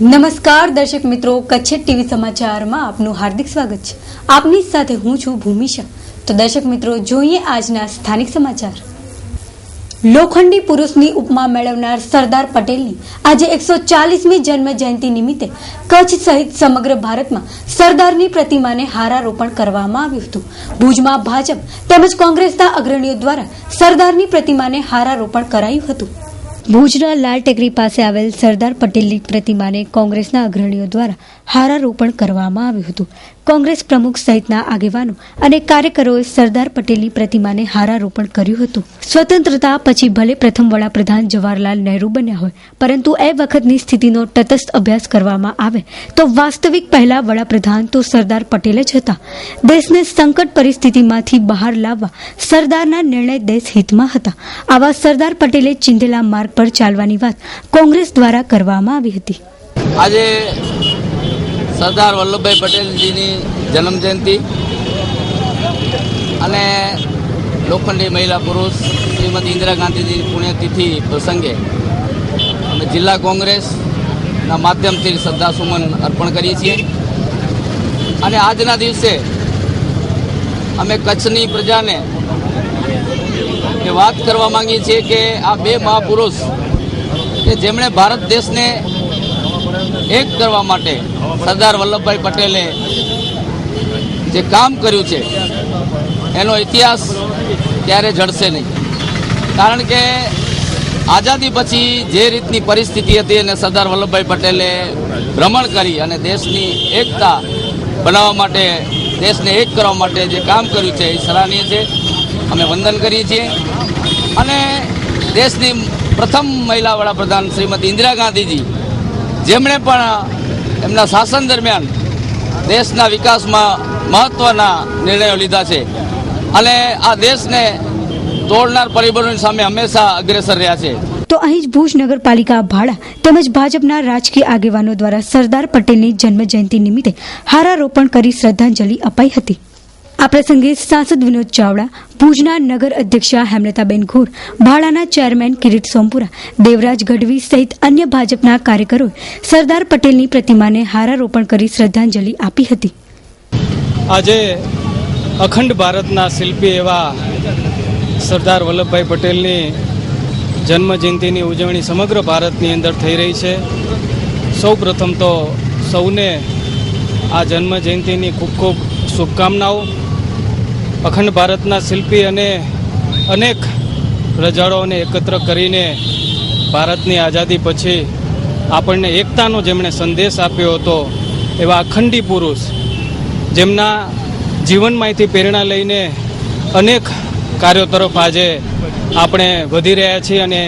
નમસ્કાર દર્શક મિત્રો, કચ્છ ટીવી સમાચારમાં આપનું હાર્દિક સ્વાગત છે। આપની સાથે હું છું ભૂમિશા। તો દર્શક મિત્રો, જોઈએ આજના સ્થાનિક સમાચાર। લોખંડી પુરુષની ઉપમા મેળવનાર સરદાર પટેલની આજે 140મી જન્મ જયંતિ નિમિત્તે કચ્છ સહિત સમગ્ર ભારતમાં સરદારની પ્રતિમાને હારારોપણ કરવામાં આવ્યું હતું। ભુજમાં ભાજપ તેમજ કોંગ્રેસના અગ્રણીઓ દ્વારા સરદારની પ્રતિમાને હારારોપણ કરાયું હતું। ભુજના લાલ ટેકરી પાસે આવેલ સરદાર પટેલની પ્રતિમાને કોંગ્રેસના અગ્રણીઓ દ્વારા હારારોપણ કરવામાં આવ્યું હતું। કોંગ્રેસ પ્રમુખ સહિતના આગેવાનો અને કાર્યકરોએ સરદાર પટેલની પ્રતિમાને હારારોપણ કર્યું હતું। સ્વતંત્રતા પછી ભલે પ્રથમ વડાપ્રધાન જવાહરલાલ નહેરુ બન્યા હોય, પરંતુ એ વખતની સ્થિતિનો તટસ્થ અભ્યાસ કરવામાં આવે તો વાસ્તવિક પહેલા વડાપ્રધાન તો સરદાર પટેલ જ હતા। દેશને સંકટ પરિસ્થિતિમાંથી બહાર લાવવા સરદારના નિર્ણય દેશ હિતમાં હતા। આવા સરદાર પટેલે ચિંધેલા માર્ગ પર ચાલવાની વાત કોંગ્રેસ દ્વારા કરવામાં આવી હતી। આજે સરદાર વલ્લભભાઈ પટેલજીની જન્મ જયંતિ અને લોખંડી મહિલા પુરુષ શ્રીમતી ઇન્દિરા ગાંધીજીની પુણ્યતિથિ પ્રસંગે અમે જિલ્લા કોંગ્રેસના માધ્યમથી શ્રદ્ધાસુમન અર્પણ કરીએ છીએ અને આજના દિવસે અમે કચ્છની પ્રજાને એ વાત કરવા માંગીએ છીએ કે આ બે મહાપુરુષ કે જેમણે ભારત દેશને એક કરવા માટે સરદાર વલ્લભભાઈ પટેલે જે કામ કર્યું છે એનો ઇતિહાસ ક્યારે જડશે નહીં। કારણ કે આઝાદી પછી જે રીતની પરિસ્થિતિ હતી અને સરદાર વલ્લભભાઈ પટેલે ભ્રમણ કરી અને દેશની એકતા બનાવવા માટે, દેશને એક કરવા માટે જે કામ કર્યું છે એ સરાહનીય છે। અમે વંદન કરીએ છીએ અને દેશની પ્રથમ મહિલા વડાપ્રધાન શ્રીમતી ઇન્દિરા ગાંધીજી જેમણે પણ એમના શાસન દરમિયાન દેશના વિકાસમાં મહત્વના નિર્ણયો લીધા છે અને આ દેશને તોડનાર પરિબળોની સામે હંમેશા અગ્રેસર રહ્યા છે। તો અહીં જ ભુજ નગરપાલિકા ભાડા તેમજ ભાજપના રાજકીય આગેવાનો દ્વારા સરદાર પટેલની જન્મ જયંતિ નિમિત્તે હારારોપણ કરી શ્રદ્ધાંજલિ અપાઈ હતી। આ પ્રસંગે સાંસદ વિનોદ ચાવડા, ભુજના નગર અધ્યક્ષા હેમલતાબેન ઘોર, ભાડાના ચેરમેન કિરીટ સોમપુરા, દેવરાજ ગઢવી સહિત અન્ય ભાજપના કાર્યકરોએ સરદાર પટેલની પ્રતિમાને હારારોપણ કરી શ્રદ્ધાંજલિ આપી હતી। આજે અખંડ ભારતના શિલ્પી એવા સરદાર વલ્લભભાઈ પટેલની જન્મ જયંતિની ઉજવણી સમગ્ર ભારતની અંદર થઈ રહી છે। સૌ પ્રથમ તો સૌને આ જન્મ જયંતિની ખૂબ ખૂબ શુભકામનાઓ। અખંડ ભારતના શિલ્પી અને અનેક પ્રજાઓને એકત્ર કરીને ભારતની આઝાદી પછી આપણને એકતાનો જેમણે સંદેશ આપ્યો હતો એવા અખંડી પુરુષ જેમના જીવનમાંથી પ્રેરણા લઈને અનેક કાર્યો તરફ આજે આપણે વધી રહ્યા છીએ અને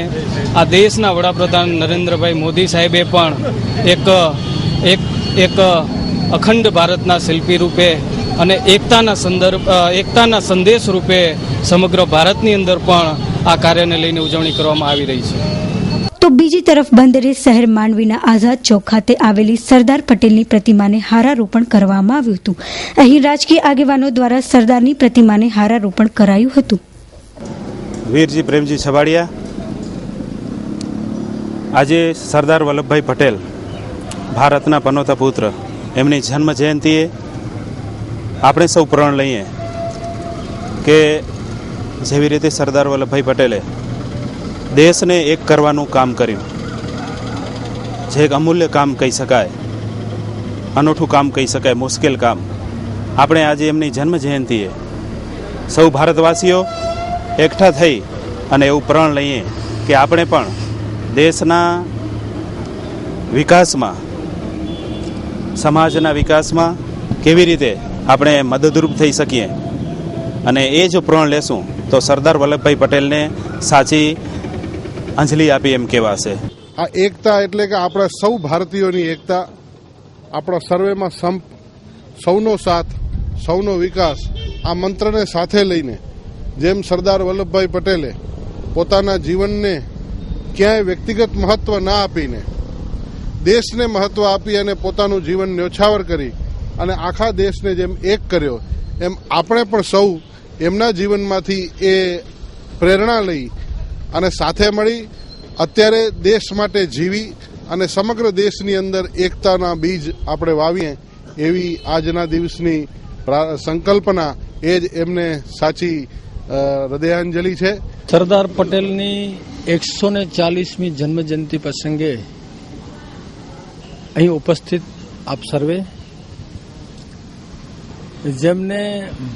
આ દેશના વડાપ્રધાન નરેન્દ્રભાઈ મોદી સાહેબે પણ એક અખંડ ભારતના શિલ્પી રૂપે અને એકતાના સંદેશ રૂપે સમગ્ર ભારતની અંદર પણ આ કાર્યને લઈને ઉજવણી કરવામાં આવી રહી છે। તો બીજી તરફ બંદરે શહેર માંડવીના આઝાદ ચોક ખાતે આવેલી સરદાર પટેલની પ્રતિમાને હારારોપણ કરવામાં આવ્યું હતું। અહીં રાજકીય આગેવાનો દ્વારા સરદારની પ્રતિમાને હારારોપણ કરાયું હતું। વીરજી પ્રેમજી છવાડિયા, આજે સરદાર વલ્લભભાઈ પટેલ ભારતના પનોતા પુત્ર, એમની જન્મ જયંતિએ આપણે સૌ પ્રણ લઈએ કે જેવી રીતે સરદાર વલ્લભભાઈ પટેલે દેશને એક કરવાનું કામ કર્યું, જે એક અમૂલ્ય કામ કહી શકાય, અનોઠું કામ કહી શકાય, મુશ્કેલ કામ, આપણે આજે એમની જન્મ જયંતિએ સૌ ભારતવાસીઓ એકઠા થઈ અને એવું પ્રણ લઈએ કે આપણે પણ દેશના વિકાસમાં, સમાજના વિકાસમાં કેવી રીતે આપણે મદદરૂપ થઈ શકીએ અને એ જો પ્રણ લેશું તો સરદાર વલ્લભભાઈ પટેલને સાચી અંજલિ આપી એમ કહેવાશે। આ એકતા એટલે કે આપણા સૌ ભારતીયોની એકતા, આપણો સર્વેમાં સંપ, સૌનો સાથ, સૌનો વિકાસ, આ મંત્રને સાથે લઈને જેમ સરદાર વલ્લભભાઈ પટેલે પોતાના જીવનને ક્યાંય વ્યક્તિગત મહત્વ ના આપીને દેશને મહત્વ આપી અને પોતાનું જીવન ન્યોછાવર કરી અને આખા દેશને જેમ એક કર્યો, એમ આપણે પણ સૌ એમના જીવનમાંથી એ પ્રેરણા લઈ અને સાથે મળી અત્યારે દેશ માટે જીવી અને સમગ્ર દેશની અંદર એકતાના બીજ આપણે વાવીએ એવી આજના દિવસની સંકલ્પના એ જ એમને સાચી હૃદયાંજલિ છે. સરદાર પટેલની 140મી જન્મજયંતિ પ્રસંગે અહીં ઉપસ્થિત આપ સર્વે, જેમને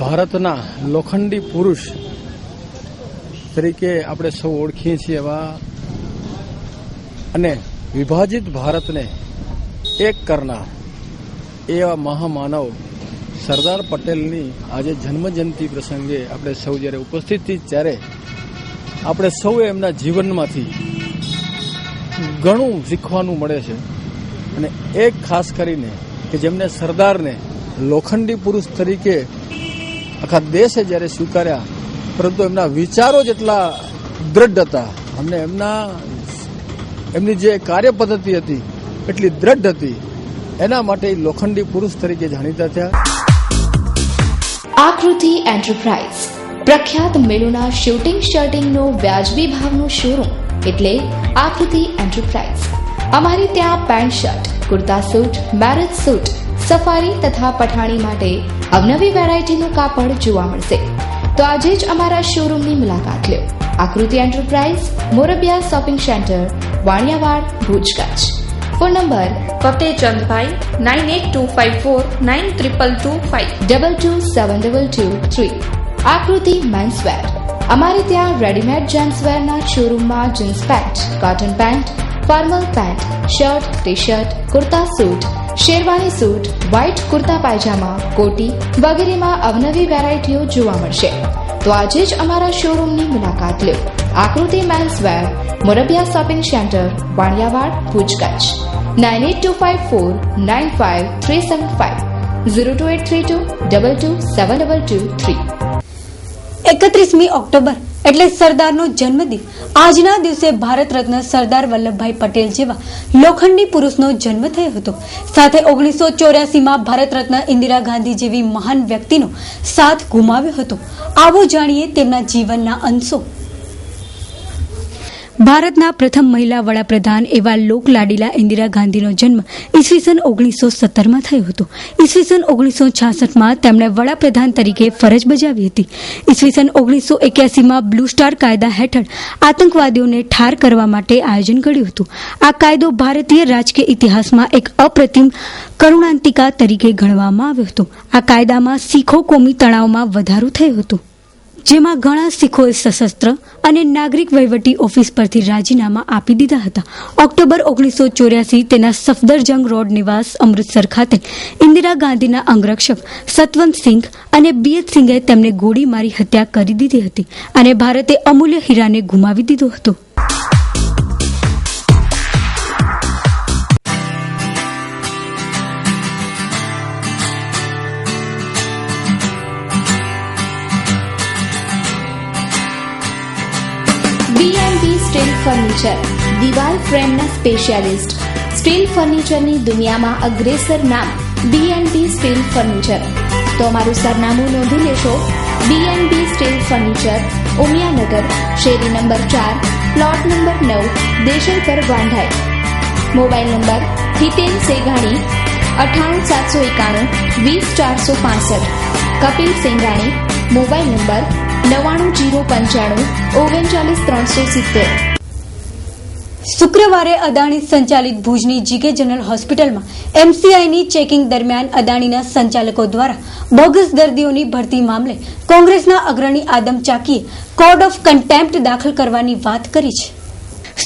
ભારતના લોખંડી પુરુષ તરીકે આપણે સૌ ઓળખીએ છીએ એવા અને વિભાજિત ભારતને એક કરનાર એવા મહામાનવ સરદાર પટેલની આજે જન્મજયંતિ પ્રસંગે આપણે સૌ જ્યારે ઉપસ્થિત છીએ ત્યારે આપણે સૌએ એમના જીવનમાંથી ઘણું શીખવાનું મળે છે. અને એક ખાસ કરીને કે જેમને સરદારને લોખંડી પુરુષ તરીકે આખા દેશે જ્યારે સ્વીકાર્યા, પરંતુ એમના વિચારો જેટલા દ્રઢ હતા, અમને એમની જે કાર્ય પદ્ધતિ હતી એટલી દ્રઢ હતી, એના માટે લોખંડી પુરુષ તરીકે જાણીતા થયા. આકૃતિ એન્ટરપ્રાઇઝ પ્રખ્યાત મેળોના શૂટિંગ શર્ટિંગનો વ્યાજબી ભાવનો શોરૂમ એટલે આકૃતિ એન્ટરપ્રાઇઝ. અમારી ત્યાં pant shirt, kurta suit, marriage suit, safari તથા પઠાણી માટે અવનવી વેરાયટીનું કાપડ જોવા મળશે. તો આજે જ અમારા શોરૂમની મુલાકાત લો. Akruti enterprise, Morbia shopping centre, Vaniyavad, Bhuj, Kutch. Phone number Fatehchandbhai 9825492225 227223. Akruti menswear. અમારે ત્યાં રેડીમેડ જેન્ટ્સવેરના શોરૂમમાં jeans pant, cotton pant, formal pant, shirt, T shirt, kurta suit, sherwani suit, white kurta pyjama, કોટી વગેરેમાં અવનવી વેરાયટીઓ જોવા મળશે. તો આજે જ અમારા શોરૂમની મુલાકાત લો. Akruti menswear, Morbia shopping centre, Vaniyavad, Bhuj, Kutch. 9825495375 02832227223. 31મી ઓક્ટોબર એટલે સરદારનો જન્મદિન. આજના દિવસે ભારત રત્ન સરદાર વલ્લભભાઈ પટેલ જેવા લોખંડી પુરુષનો જન્મ થયો હતો. સાથે 1984માં ભારત રત્ન ઇન્દિરા ગાંધી જેવી મહાન વ્યક્તિનો સાથ ગુમાવ્યો હતો. આવો જાણીએ તેમના જીવનના અંશો. ભારતના પ્રથમ મહિલા વડાપ્રધાન એવા લોકલાડીલા ઇન્દિરા ગાંધીનો જન્મ ઈસવીસન 1917માં થયો હતો. ઈસવીસન 1966માં તેમણે વડાપ્રધાન તરીકે ફરજ બજાવી હતી. ઈસવીસન 1981માં બ્લુ સ્ટાર કાયદા હેઠળ આતંકવાદીઓને ઠાર કરવા માટે આયોજન ઘડ્યું હતું. આ કાયદો ભારતીય રાજકીય ઇતિહાસમાં એક અપ્રતિમ કરુણાંતિકા તરીકે ગણવામાં આવ્યો હતો. આ કાયદામાં શીખો કોમી તણાવમાં વધારો થયો હતો, જેમાં ઘણા શીખોએ સશસ્ત્ર અને નાગરિક વહીવટી ઓફિસ પરથી રાજીનામા આપી દીધા હતા. ઓક્ટોબર 1984 તેના સફદરજંગ રોડ નિવાસ અમૃતસર ખાતે ઇન્દિરા ગાંધીના અંગરક્ષક સતવંત સિંઘ અને બીએચ સિંઘે તેમને ગોળી મારી હત્યા કરી દીધી હતી અને ભારતે અમૂલ્ય હીરાને ગુમાવી દીધો હતો. બીએનબી સ્ટીલ ફર્નિચર, દિવાલ ફ્રેમના સ્પેશિયાલિસ્ટ. સ્ટીલ ફર્નિચરની દુનિયામાં અગ્રેસર નામ બીએનબી સ્ટીલ ફર્નિચર. તો અમારું સરનામું નોંધી લેશો. બીએનબી સ્ટીલ ફર્નિચર, ઉમિયાનગર, શેરી number 4, plot number 9, Deshalpar, Vandhai. Mobile number hithen Seghani 98 791 20 465. Kapil Senghani. Mobile number 99 095 39 370. શુક્રવારે અદાણી સંચાલિત ભુજની જીકે જનરલ હોસ્પિટલમાં એમસીઆઈની ચેકિંગ દરમિયાન અદાણીના સંચાલકો દ્વારા બોગસ દર્દીઓની ભરતી મામલે કોંગ્રેસના અગ્રણી આદમ ચાકીએ કોડ ઓફ કન્ટેમ્પ્ટ દાખલ કરવાની વાત કરી છે.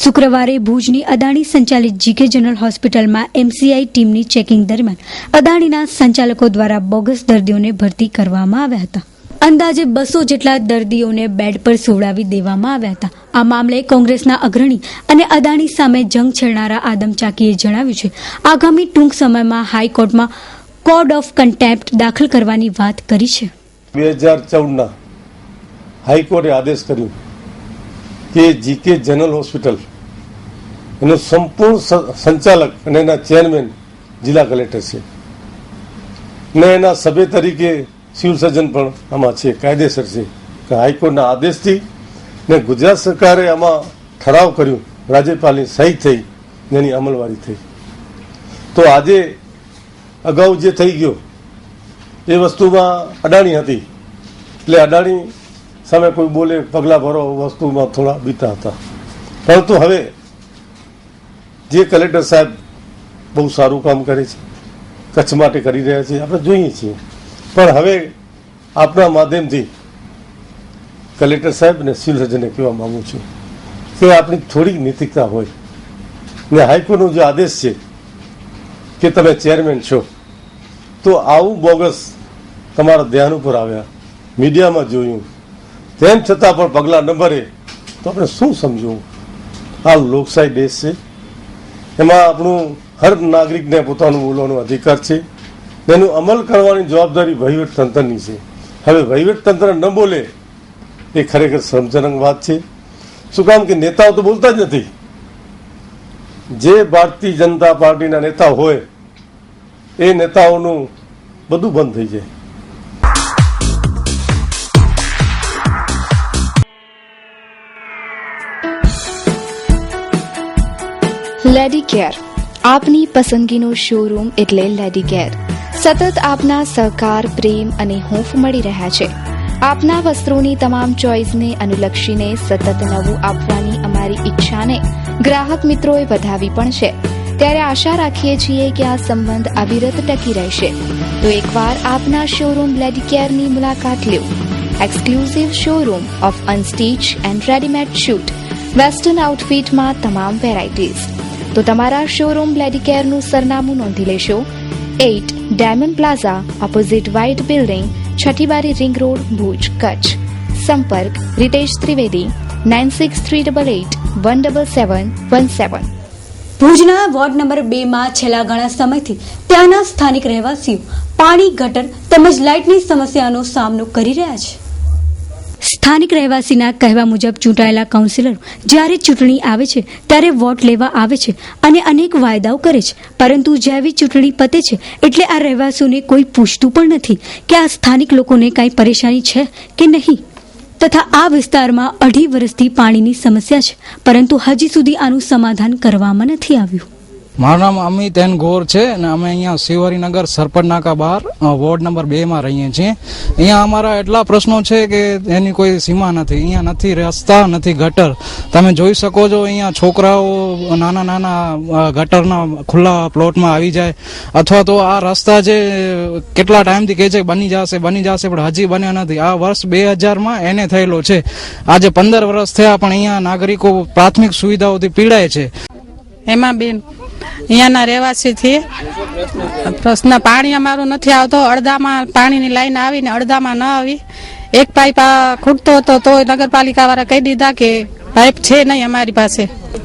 શુક્રવારે ભુજની અદાણી સંચાલિત જીકે જનરલ હોસ્પિટલમાં એમસીઆઈ ટીમની ચેકિંગ દરમિયાન અદાણીના સંચાલકો દ્વારા બોગસ દર્દીઓને ભરતી કરવામાં આવ્યા હતા. અંદાજે 200 જેટલા દર્દીઓને બેડ પર સુવડાવી દેવામાં આવ્યા હતા. આ મામલે કોંગ્રેસના અગ્રણી અને અદાણી સામે જંગ છેડનારા આદમ ચાકીએ જણાવ્યું છે આગામી ટૂંક સમયમાં હાઈકોર્ટમાં કોડ ઓફ કન્ટેમ્પ્ટ દાખલ કરવાની વાત કરી છે. 2014ના હાઈકોર્ટે આદેશ કર્યો કે જીકે જનરલ હોસ્પિટલ એનો સંપૂર્ણ સંચાલક અને એના ચેરમેન જિલ્લા કલેક્ટર છે ને એના સભ્ય તરીકે સિવિલ સર્જન પણ આમાં છે, કાયદેસર છે. હાઈકોર્ટના આદેશથી ને ગુજરાત સરકારે આમાં ઠરાવ કર્યો, રાજ્યપાલની સહી થઈ એની અમલવારી થઈ. તો આજે અગાઉ જે થઈ ગયો એ વસ્તુમાં અડાણી હતી, એટલે અડાણી સામે કોઈ બોલે પગલાં ભરો વસ્તુમાં થોડા બીતા હતા. પરંતુ હવે જે કલેક્ટર સાહેબ બહુ સારું કામ કરે છે, કચ્છ માટે કરી રહ્યા છે, આપણે જોઈએ છીએ. પણ હવે આપણા માધ્યમથી કલેક્ટર સાહેબ અને સિવિલ સર્જનને કહેવા માગું છું કે આપણી થોડીક નૈતિકતા હોય ને હાઈકોર્ટનો જે આદેશ છે કે તમે ચેરમેન છો, તો આવું બોગસ તમારા ધ્યાન ઉપર આવ્યા, મીડિયામાં જોયું, તેમ છતાં પણ પગલાં ન ભરે તો આપણે શું સમજવું? આ લોકશાહી દેશ છે, એમાં આપણું હર નાગરિકને પોતાનું બોલવાનો અધિકાર છે. એનું અમલ કરવાની જવાબદારી વહીવટ તંત્રની છે. હવે વહીવટ તંત્ર ન બોલે એ ખરેખર શરમજનક વાત છે. શું કામ કે નેતાઓ તો બોલતા જ નથી. જે ભારતીય જનતા પાર્ટીના નેતા હોય એ નેતાઓનું બધું બંધ થઈ જાય. લેડી કેર, આપની પસંદગીનો શોરૂમ એટલે લેડી કેર. સતત આપના સહકાર, પ્રેમ અને હૂંફ મળી રહ્યા છે. આપના વસ્ત્રોની તમામ ચોઇસને અનુલક્ષીને સતત નવું આપવાની અમારી ઈચ્છાને ગ્રાહક મિત્રોએ વધાવી પણ છે. ત્યારે આશા રાખીએ છીએ કે આ સંબંધ અવિરત ટકી રહેશે. તો એકવાર આપના શોરૂમ લેડી કેરની મુલાકાત લો. Exclusive showroom of unstitch and readymade suit, western આઉટફિટમાં તમામ વેરાયટીઝ. તો તમારા શોરૂમ લેડી કેરનું સરનામું નોંધી લેશો. 8 diamond plaza, opposite white building, Chhathibari ring road, Bhuj, Kutch. સંપર્ક રીતેશ ત્રિવેદી 9638817717. ભુજના વોર્ડ નંબર 2 માં છેલ્લા ઘણા સમયથી ત્યાંના સ્થાનિક રહેવાસીઓ પાણી, ગટર તેમજ લાઇટની સમસ્યાનો સામનો કરી રહ્યા છે. સ્થાનિક રહેવાસીના કહેવા મુજબ ચૂંટાયેલા કાઉન્સિલરો જ્યારે ચૂંટણી આવે છે ત્યારે વોટ લેવા આવે છે અને અનેક વાયદાઓ કરે છે, પરંતુ જેવી ચૂંટણી પતે છે એટલે આ રહેવાસીઓને કોઈ પૂછતું પણ નથી કે આ સ્થાનિક લોકોને કાંઈ પરેશાની છે કે નહીં. તથા આ વિસ્તારમાં 2.5 વર્ષથી પાણીની સમસ્યા છે, પરંતુ હજી સુધી આનું સમાધાન કરવામાં નથી આવ્યું. મારું નામ અમિત એન ગોર છે અને અમે અહીંયા શિવહરિનગર સરપટ નાકા બહાર વોર્ડ નંબર 2 માં રહીએ છીએ. અહીંયા અમારા એટલા પ્રશ્નો છે કે એની કોઈ સીમા નથી. અહીંયા નથી રસ્તા, નથી ગટર. તમે જોઈ શકો છો અહીંયા છોકરાઓ નાના નાના ગટરના ખુલ્લા પ્લોટમાં આવી જાય, અથવા તો આ રસ્તા જે કેટલા ટાઈમથી કહે છે બની જશે પણ હજી બન્યા નથી. આ વર્ષ 2000માં એને થયેલો છે. આજે 15 વર્ષ થયા પણ અહીંયા નાગરિકો પ્રાથમિક સુવિધાઓથી પીડાય છે. એમાં બેન અહીંયાના રહેવાસીથી પ્રશ્ન પાણી અમારું નથી આવતો. અડધામાં પાણીની લાઈન આવીને અડધામાં ન આવી. એક પાઇપ ખૂટતો હતો તો નગરપાલિકા વાળા કહી દીધા કે પાઇપ છે નહીં અમારી પાસે.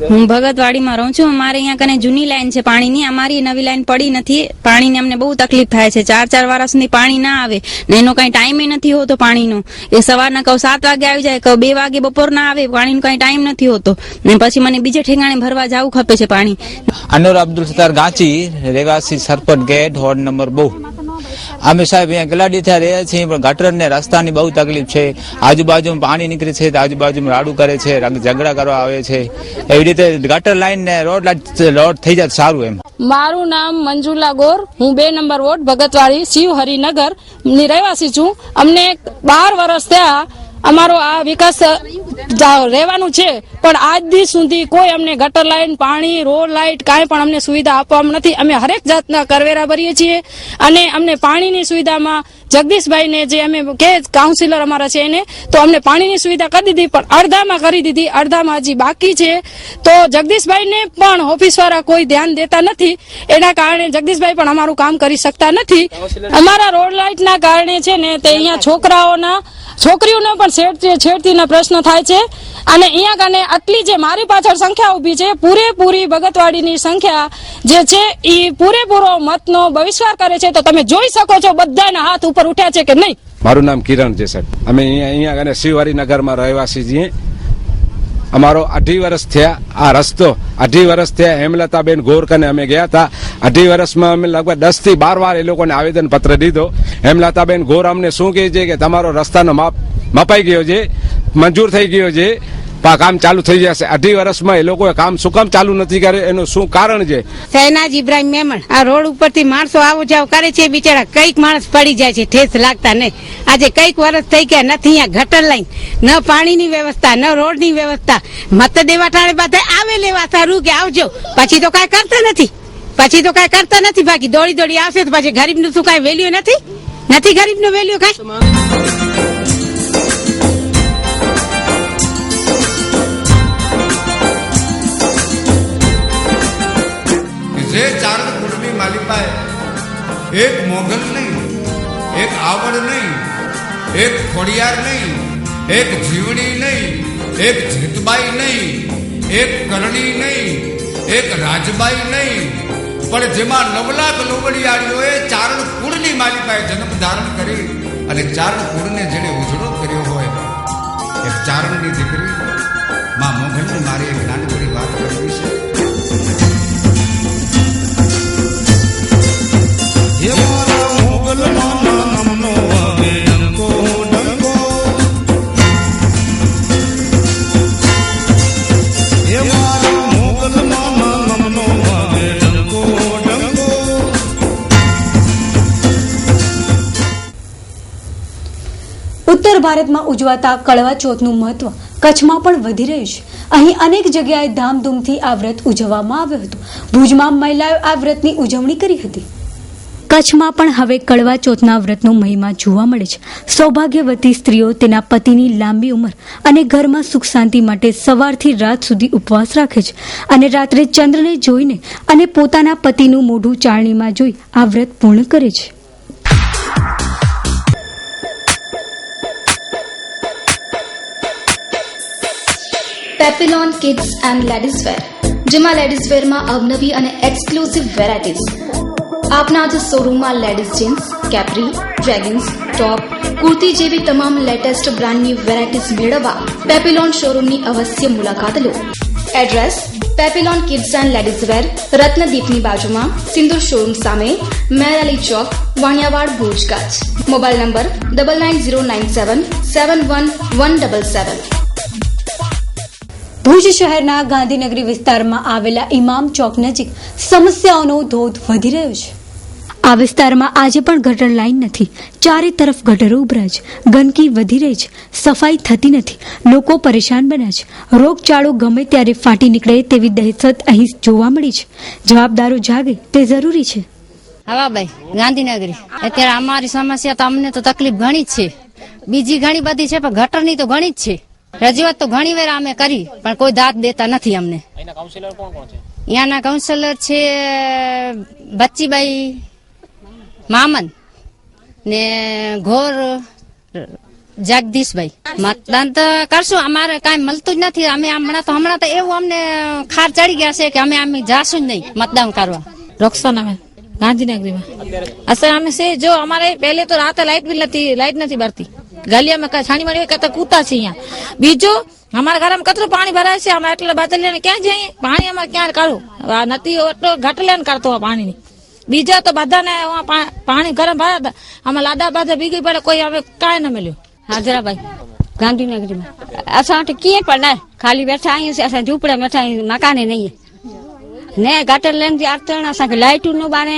હું ભગતવાડીમાં રહું છું. અમારે અહીંયા કને જૂની લાઈન છે પાણીની, અમારી નવી લાઈન પડી નથી. પાણીની અમને બહુ તકલીફ થાય છે. 4 વર્ષની પાણી ના આવે ને એનો કઈ ટાઈમ નથી હોતો પાણીનો. એ સવારના કહું 7 વાગે આવી જાય, કહું 2 વાગે બપોર ના આવે. પાણીનો કઈ ટાઈમ નથી હોતો ને પછી મને બીજે ઠેકાણે ભરવા જવું ખપે છે પાણી. અનુર અબ્દુલ સત્તાર ગાંચી, રહેવાસી સરપટ ગેટ, વોર્ડ નંબર 2. અમે સાહેબ અહીંયા ગલાડી થયા રહ્યા છીએ, પણ ગટર ને રસ્તાની બહુ તકલીફ છે. આજુબાજુમાં પાણી નીકળે છે, આજુબાજુમાં રાડું કરે છે, ઝઘડા કરવા આવે છે. એવી રીતે ગટર લાઈન ને રોડ થઈ જાય સારું એમ. મારું નામ મંજુલા ગોર, હું 2 નંબર વોર્ડ ભગતવાડી શિવ હરિનગર ની રહેવાસી છું. અમને 12 વર્ષ થયા અમારો આ વિકાસ રહેવાનું છે, પણ આજ દી સુધી કોઈ અમને ગટર લાઈન, પાણી, રોડ લાઇટ કાંઈ પણ અમને સુવિધા આપવામાં નથી. અમે હરેક જાતના કરવેરા ભરીએ છીએ અને અમને પાણીની સુવિધામાં જગદીશભાઈને જે અમે કે કાઉન્સિલર અમારા છે એને તો અમને પાણીની સુવિધા કરી દીધી, પણ અડધામાં કરી દીધી, અડધામાં હજી બાકી છે. તો જગદીશભાઈને પણ ઓફિસ વાળા કોઈ ધ્યાન દેતા નથી. એના કારણે જગદીશભાઈ પણ અમારું કામ કરી શકતા નથી. અમારા રોડ લાઇટના કારણે છે ને તે અહીંયા છોકરીઓનો પણ છેડતીના પ્રશ્ન થાય છે. અને અહીંયા કારણે આટલી જે મારી પાછળ સંખ્યા ઉભી છે, પૂરેપૂરી ભગતવાડીની સંખ્યા જે છે એ પૂરેપૂરો મતનો બહિષ્કાર કરે છે. તો તમે જોઈ શકો છો બધાના હાથ ઉપર ઉઠ્યા છે કે નહીં. મારું નામ કિરણ છે સાહેબ. અમે અહીંયા શિવહરિનગરમાં રહેવાસી છીએ. અમારો 2.5 વર્ષ થયા આ રસ્તો 2.5 વર્ષ થયા. હેમલતાબેન ગોરકને અમે ગયા હતા. 2.5 વર્ષમાં અમે લગભગ 10 થી 12 વાર એ લોકોને આવેદન પત્ર દીધો. હેમલતાબેન ગોર અમને શું કહે છે કે તમારો રસ્તાનો માપ મપાઈ ગયો છે, મંજૂર થઈ ગયો છે, કામ ચાલુ થઈ જશે. 2.5 વર્ષમાં એ લોકોએ કામ શું કામ ચાલુ નથી કર્યું, એનું શું કારણ છે? શહેનાજ ઇબ્રાહીમ મેમણ. આ રોડ ઉપરથી માણસો આવો જાવ કરે છે, બિચારા કઈક માણસ પડી જાય છે, ઠેસ લાગતા નહીં. આજે કઈક વર્ષ થઈ ગયા નથી અહીંયા ગટર લાઈન, ન પાણીની વ્યવસ્થા, ન રોડની વ્યવસ્થા. મત દેવા ટાણે બધા આવે લેવા સારું કે આવજો, પછી તો કાંઈ કરતા નથી. બાકી દોડી દોડી આવશે તો પછી ગરીબનું શું કાંઈ વેલ્યુ નથી ગરીબનું વેલ્યુ કાંઈ. જે ચારણ કુળની માલિકાએ એક મોગલ નહીં, એક આવડ નહીં, એક ખોડિયાર નહીં, એક જીવડી નહીં, એક જીતબાઈ નહીં, એક કરણી નહીં, એક રાજબાઈ નહીં, પણ જેમાં 9 લાખ લોબડિયાળીઓએ ચારણ કુળની માલિકાએ જન્મ ધારણ કરી અને ચારણ કુળને જેને ઉજળો કર્યો હોય, એક ચારણની દીકરી માં મોગલને મારે એક નાનકડી વાત કરવી છે. ઉત્તર ભારતમાં ઉજવાતા કળવા ચોથનું મહત્વ કચ્છમાં પણ વધી રહ્યું છે. અહીં અનેક જગ્યાએ ધામધૂમથી આ વ્રત ઉજવવામાં આવ્યું હતું. ભુજમાં મહિલાઓએ આ વ્રતની ઉજવણી કરી હતી. કચ્છમાં પણ હવે કળવા ચોથના વ્રતનો મહિમા જોવા મળે છે. સૌભાગ્યવતી સ્ત્રીઓ તેના પતિની લાંબી ઉંમર અને ઘરમાં સુખ શાંતિ માટે સવારથી રાત સુધી ઉપવાસ રાખે છે અને રાત્રે ચંદ્રને જોઈને અને પોતાના પતિનું મોઢું ચાળણીમાં જોઈ આ વ્રત પૂર્ણ કરે છે. Papillon kids and ladies wear, જેમાં લેડીઝ વેરમાં અવનવી અને એક્સક્લુઝિવ વેરાયટીઝ. આપના જ શોરૂમમાં ladies jeans, capri, jeggings, top, kurti જેવી તમામ લેટેસ્ટ બ્રાન્ડની વેરાયટીઝ મેળવવા પેપિલોન શોરૂમની અવશ્ય મુલાકાત લો. Address: papillon kids and ladies wear, રત્નદીપની બાજુમાં, સિંદૂર શોરૂમ સામે, મેરાલી ચોક, વાણિયાવાડ, ભુજ, કચ્છ. Mobile number 9909771177. ભુજ શહેરના ગાંધીનગરી વિસ્તારમાં આવેલા ઇમામ ચોક નજીક સમસ્યાઓનો ધોધ વધી રહ્યો છે. આ વિસ્તારમાં આજે પણ ગટર લાઈન નથી. ચારે તરફ ગટરો ઉભરાય છે. ગંદકી વધી રહી છે. સફાઈ થતી નથી. લોકો પરેશાન બન્યા છે. રોગચાળો ગમે ત્યારે ફાટી નીકળે તેવી દહેશત અહીં જોવા મળી છે. જવાબદારો જાગે તે જરૂરી છે. હવાભાઈ, ગાંધીનગરી. અત્યારે અમારી સમસ્યા તો અમને તો તકલીફ ઘણી જ છે. બીજી ઘણી બધી છે, પણ ગટરની તો ઘણી જ છે. રજૂઆત તો ઘણી વાર અમે કરી, પણ કોઈ દાદ દેતા નથી અમને. અહીંયાના કાઉન્સિલર છે બચ્ચીબાઈ મામન ને ઘોર જગદીશભાઈ. મતદાન તો કરશું, અમારે કઈ મળતું જ નથી. અમે હમણાં તો એવું અમને ખાર ચડી ગયા છે કે અમે જાશું જ નહીં મતદાન કરવા. રોકસાના ગાંધીનગરીમાં અસર અમે છે. જો અમારે પહેલે તો રાતે લાઈટ નથી ભરતી. ગલિયામાં છાણી માણી કરતા કૂતા છે અહીંયા. બીજો અમારા ઘરમાં કતરું પાણી ભરાય છે. અમે એટલે બાતલ લઈને ક્યાં જઈએ? પાણી અમારે ક્યાં કાઢું? નથી એટલો ઘટ લઈને કાઢતો પાણીની. બીજા તો બધાને પાણી ગરમ ભરાયા હતા. અમે લાદા બાદા બીગી પડે, કોઈ હવે કાંઈ ન મળ્યું. હાજરાભાઈ, ગાંધીનગરીમાં असां कीअं पण न ख़ाली वेठा आहियूं, असां झूपड़े में वेठा आहियूं, मकान नहीं ने गटर लाइन जी आरतण असांखे लाइटूं न बारे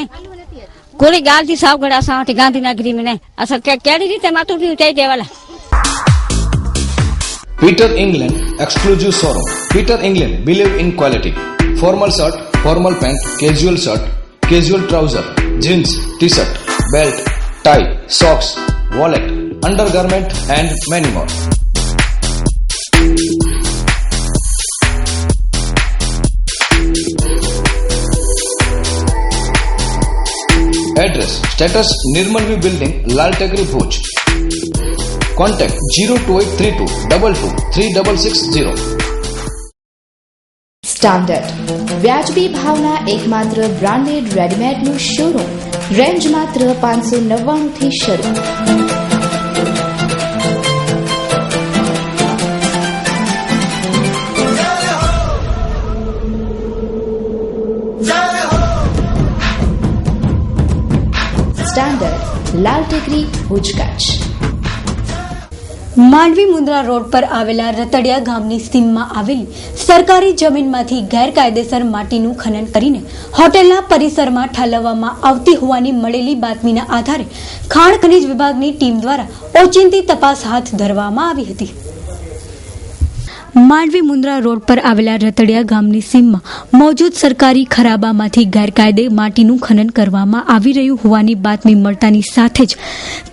कोई ॻाल्हि जी सावगड़ असां वटि गांधीनगरी में न असां कहिड़ी रीते मातूं थियूं चई ॾे वाला. Peter England exclusive showroom. Peter England believe in quality. Formal shirt, formal pant, casual shirt, casual trouser, jeans, t-shirt, belt, tie, socks, wallet, undergarment and many more. Address: Status Nirmal V Building, Lal Tekri, Bhuj. Contact 02832 223660. Standard વ્યાજબી ભાવના એકમાત્ર branded રેડીમેડનું showroom. Range માત્ર 599 થી શરૂ. Standard, લાલ ટેકરી, Bhuj, Kutch. Mandvi Mundra road પર આવેલા રતડિયા ગામની સીમમાં આવેલી સરકારી જમીનમાંથી ગેરકાયદેસર માટીનું ખનન કરીને હોટેલના પરિસરમાં ઠાલવવામાં આવતી હોવાની મળેલી બાતમીના આધારે ખાણ ખનીજ વિભાગની ટીમ દ્વારા ઓચિંતી તપાસ હાથ ધરવામાં આવી હતી. માંડવી મુન્દ્રા રોડ પર આવેલા રતડિયા ગામની સીમમાં મોજૂદ સરકારી ખરાબામાંથી ગેરકાયદે માટીનું ખનન કરવામાં આવી રહ્યું હોવાની બાતમી મળતાની સાથે જ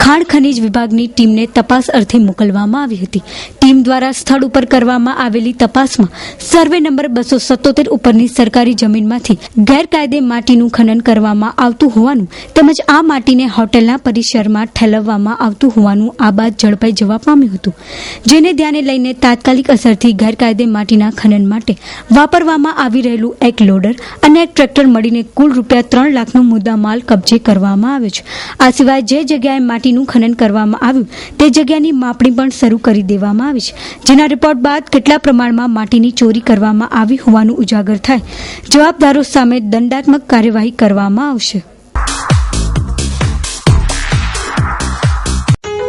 ખાણ ખનીજ વિભાગની ટીમને તપાસ અર્થે મોકલવામાં આવી હતી. ટીમ દ્વારા સ્થળ ઉપર કરવામાં આવેલી તપાસમાં સર્વે નંબર 277 ઉપરની સરકારી જમીનમાંથી ગેરકાયદે માટીનું ખનન કરવામાં આવતું હોવાનું તેમજ આ માટીને હોટેલના પરિસરમાં ઠેલવવામાં આવતું હોવાનું આ બાદ ઝડપાઈ જવા પામ્યું હતું, જેને ધ્યાને લઈને તાત્કાલિક અસરથી ગેરકાયદે માટીના ખનન માટે વાપરવામાં આવી રહેલું એક લોડર અને એક ટ્રેક્ટર મળીને કુલ ₹3 લાખનો મુદ્દામાલ કબજે કરવામાં આવ્યો છે. આ સિવાય જે જગ્યાએ માટીનું ખનન કરવામાં આવ્યું તે જગ્યાની માપણી પણ શરૂ કરી દેવામાં આવી છે, જેના રિપોર્ટ બાદ કેટલા પ્રમાણમાં માટીની ચોરી કરવામાં આવી હોવાનું ઉજાગર થાય જવાબદારો સામે દંડાત્મક કાર્યવાહી કરવામાં આવશે.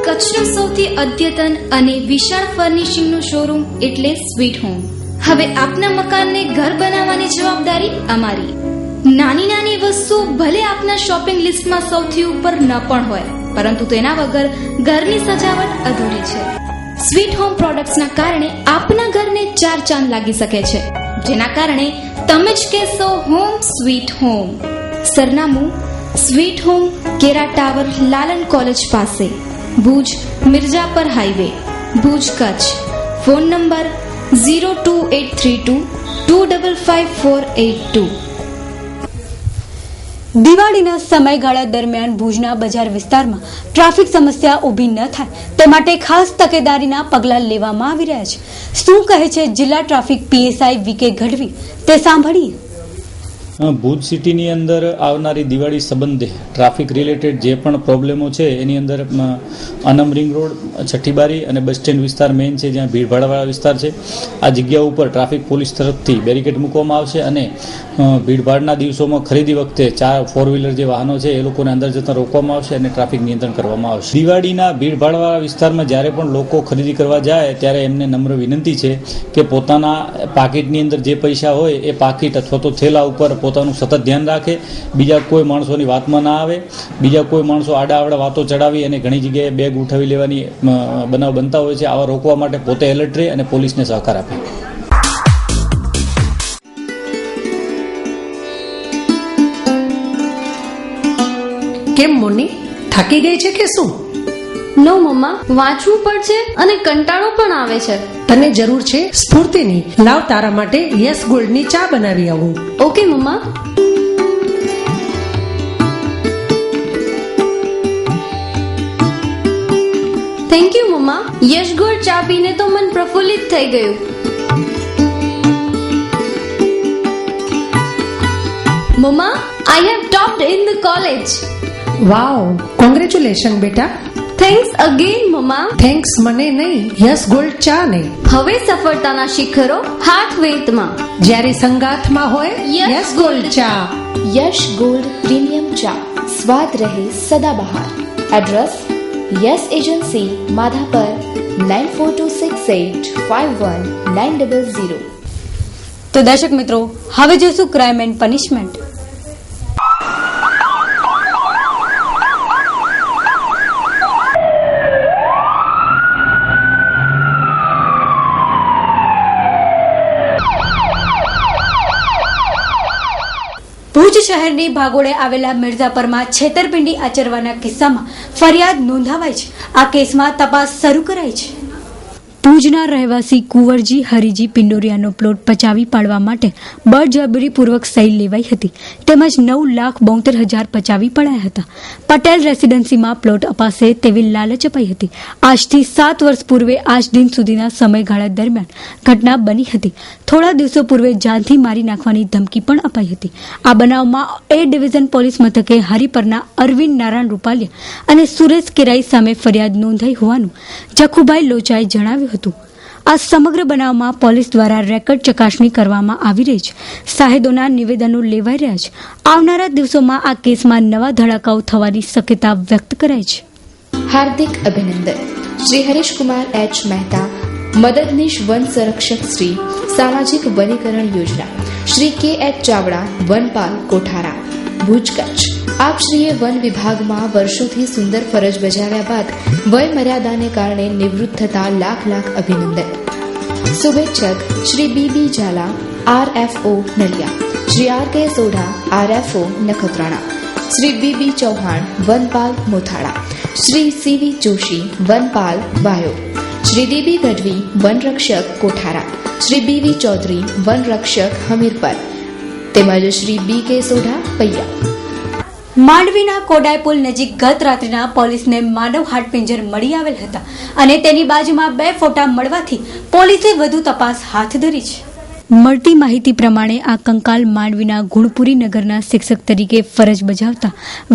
કચ્છનું સૌથી અદ્યતન અને વિશાળ ફર્નિશિંગનું શોરૂમ એટલે સ્વીટ હોમ. હવે આપના મકાનને ઘર બનાવવાની જવાબદારી અમારી. નાની નાની વસ્તુઓ ભલે આપના શોપિંગ લિસ્ટમાં સૌથી ઉપર ન પણ હોય, પરંતુ તેના વગર ઘરની સજાવટ અધૂરી છે. સ્વીટ હોમ પ્રોડક્ટ્સના કારણે આપના ઘરને 4 ચાંદ લાગી શકે છે, જેના કારણે તમે જ કહેશો હોમ સ્વીટ હોમ. સરનામું સ્વીટ હોમ, કેરા ટાવર, લાલન કોલેજ પાસે, Bhuj Mirjapar highway, Bhuj, Kutch. Phone number 02832 255 482. દિવાળીના સમયગાળા દરમિયાન ભુજના બજાર વિસ્તારમાં ટ્રાફિક સમસ્યા ઊભી ન થાય તે માટે ખાસ તકેદારીના પગલાં લેવામાં આવી રહ્યા છે. શું કહે છે જિલ્લા ટ્રાફિક પીએસઆઈ વીકે ગઢવી, તે સાંભળીએ. ભુજ સિટીની અંદર આવનારી દિવાળી સંબંધે ટ્રાફિક રિલેટેડ જે પણ પ્રોબ્લેમો છે એની અંદર અનમ રિંગ રોડ, છઠ્ઠીબારી અને બસ સ્ટેન્ડ વિસ્તાર મેઇન છે, જ્યાં ભીડભાડવાળા વિસ્તાર છે. આ જગ્યા ઉપર ટ્રાફિક પોલીસ તરફથી બેરિકેડ મૂકવામાં આવશે અને ભીડભાડના દિવસોમાં ખરીદી વખતે 4 વ્હીલર જે વાહનો છે એ લોકોને અંદર જતાં રોકવામાં આવશે અને ટ્રાફિક નિયંત્રણ કરવામાં આવશે. દિવાળીના ભીડભાડવાળા વિસ્તારમાં જ્યારે પણ લોકો ખરીદી કરવા જાય ત્યારે એમને નમ્ર વિનંતી છે કે પોતાના પાકીટની અંદર જે પૈસા હોય એ પાકીટ અથવા તો થેલા ઉપર પોતાનું સતત ધ્યાન રાખે, બીજા કોઈ માણસોની વાતમાં ના આવે. બીજા કોઈ માણસો આડાઆવડા વાતો ચડાવી અને ઘણી જગ્યાએ બેગ ઉઠાવી લેવાની બનાવ બનતા હોય છે. આવા રોકવા માટે પોતે એલર્ટ રહે અને પોલીસને સહકાર આપે. કેમ મોની, થાકી ગઈ છે કે શું? નો મમ્મા, વાંચવું પડશે અને કંટાળો પણ આવે છે. તને જરૂર છે સ્ફૂર્તિની. લાવ તારા માટે યસ ગોલ્ડની ચા બનાવી આવું. Okay mamma. Thank you mamma. Yash gold ચા પીને તો મન પ્રફુલ્લિત થઈ ગયું. Mamma, I have topped in the college. Wow, congratulation બેટા. Thanks again mamma. થેન્ક્સ મને નહીં, યસ ગોલ્ડ ચા ને. હવે સફળતાના શિખરો હાથ વેતમાં. જ્યારે સંગાથમાં હોય યસ ગોલ્ડ ચા. યશ ગોલ્ડ પ્રીમિયમ ચા, સ્વાદ રહે સદાબહાર. Address yes agency, Madhapar, 9426851900. તો દર્શક મિત્રો, હવે જોઈશું ક્રાઇમ એન્ડ પનિશમેન્ટ. ભુજ શહેરની ભાગોળે આવેલા મિર્ઝાપરમાં છેતરપિંડી આચરવાના કિસ્સામાં ફરિયાદ નોંધાવાઈ છે. આ કેસમાં તપાસ શરૂ કરાઈ છે. ભુજના રહેવાસી કુંવરજી હરિજી પિંડોરિયાનો પ્લોટ પચાવી પાડવા માટે બળજબરીપૂર્વક સહી લેવાઈ હતી, તેમજ 9,72,000 પચાવી પડાયા હતા. પટેલ રેસીડન્સીમાં પ્લોટ અપાશે તેવી લાલચ અપાઈ હતી. આજથી 7 વર્ષ પૂર્વે આજ દિન સુધીના સમયગાળા દરમિયાન ઘટના બની હતી. થોડા દિવસો પૂર્વે જાનથી મારી નાખવાની ધમકી પણ અપાઈ હતી. આ બનાવમાં એ ડિવિઝન પોલીસ મથકે હરિપરના અરવિંદ નારાયણ રૂપાલિયા અને સુરેશ કેરાઈ સામે ફરિયાદ નોંધાઈ હોવાનું જખુભાઈ લોચાએ જણાવ્યું હતું. આ સમગ્ર બનાવમાં પોલીસ દ્વારા રેકર્ડ ચકાસણી કરવામાં આવી રહી છે. સાહેદોના નિવેદનો લેવાઈ રહ્યા છે. આવનારા દિવસોમાં આ કેસમાં નવા ધડાકાઓ થવાની શક્યતા વ્યક્ત કરાઈ છે. હાર્દિક અભિનંદન. શ્રી હરીશકુમાર એચ મહેતા, મદદનીશ વન સંરક્ષક શ્રી, સામાજિક વનીકરણ યોજના શ્રી કે એચ ચાવડા, વનપાલ કોઠારા, ભુજ કચ્છ. આપશ્રીએ વન વિભાગમાં વર્ષોથી સુંદર ફરજ બજાવ્યા બાદ વય મર્યાદાને કારણે નિવૃત્ત થતા લાખ લાખ અભિનંદન. શુભેચ્છક Shri BB Jhala, RFO Naliya, Shri RK Sodha, RFO Nakhatrana, Shri BB Chauhan, વનપાલ Mothala, Shri CV Joshi, વનપાલ વાયો, શ્રી DB ગઢવી, વનરક્ષક કોઠારા, શ્રી BV ચૌધરી, વનરક્ષક હમીરપર, તેમજ શ્રી BK સોઢા પૈયા. માંડવીના કોડાય પુલ નજીક ગત રાત્રિના પોલીસને માનવ હાડપિંજર મળી આવેલ હતા અને તેની બાજુમાં 2 ફોટા મળવાથી પોલીસે વધુ તપાસ હાથ ધરી છે. મળતી માહિતી પ્રમાણે આ કંકાલ માંડવીના ગુણપુરી નગરના શિક્ષક તરીકે ફરજ બજાવતા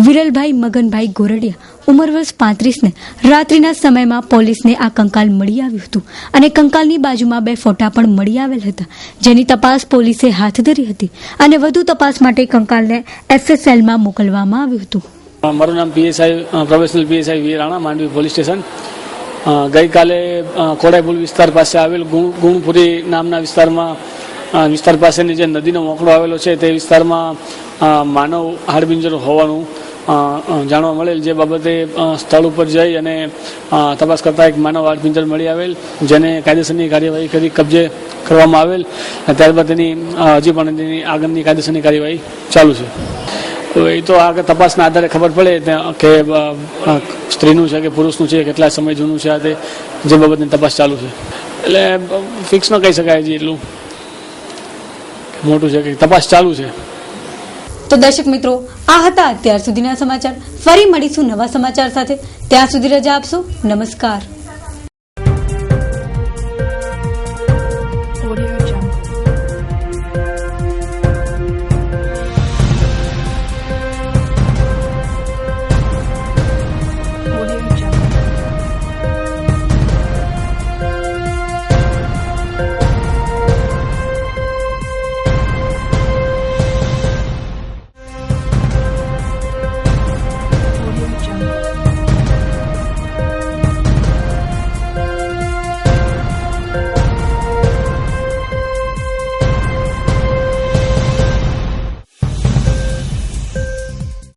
વિરલભાઈ મગનભાઈ ગોરડિયા, ઉંમર વર્ષ 35 ને રાત્રિના સમયમાં પોલીસને આ કંકાલ મળી આવ્યું હતું અને કંકાલની બાજુમાં 2 ફોટા પણ મળી આવેલ હતા, જેની તપાસ પોલીસે હાથ ધરી હતી અને વધુ તપાસ માટે કંકાલને FSLમાં મોકલવામાં આવ્યું હતું. મારું નામ PSI પ્રોફેશનલ PSI વી રાણા, માંડવી પોલીસ સ્ટેશન. ગઈકાલે કોડાયપુલ વિસ્તાર પાસે આવેલ ગુણપુરી નામના વિસ્તાર પાસેની જે નદીનો મોકળો આવેલો છે તે વિસ્તારમાં માનવ હાડપિંજર હોવાનું જાણવા મળેલ, જે બાબતે સ્થળ ઉપર જઈ અને તપાસ કરતા એક માનવ હાડપિંજર મળી આવેલ, જેને કાયદેસરની કાર્યવાહી કરી કબજે કરવામાં આવેલ. ત્યારબાદ તેની હજી પણ તેની આગળની કાયદેસરની કાર્યવાહી ચાલુ છે. એ તો આગળ તપાસના આધારે ખબર પડે કે સ્ત્રીનું છે કે પુરુષનું છે, કેટલા સમય જૂનું છે, તે જે બાબતની તપાસ ચાલુ છે. એટલે ફિક્સ ન કહી શકાય હજી એટલું મોટું છે કે તપાસ ચાલુ છે. તો દર્શક મિત્રો, આ હતા અત્યાર સુધીના સમાચાર. ફરી મળીશું નવા સમાચાર સાથે. ત્યાં સુધી રજા આપશો. નમસ્કાર.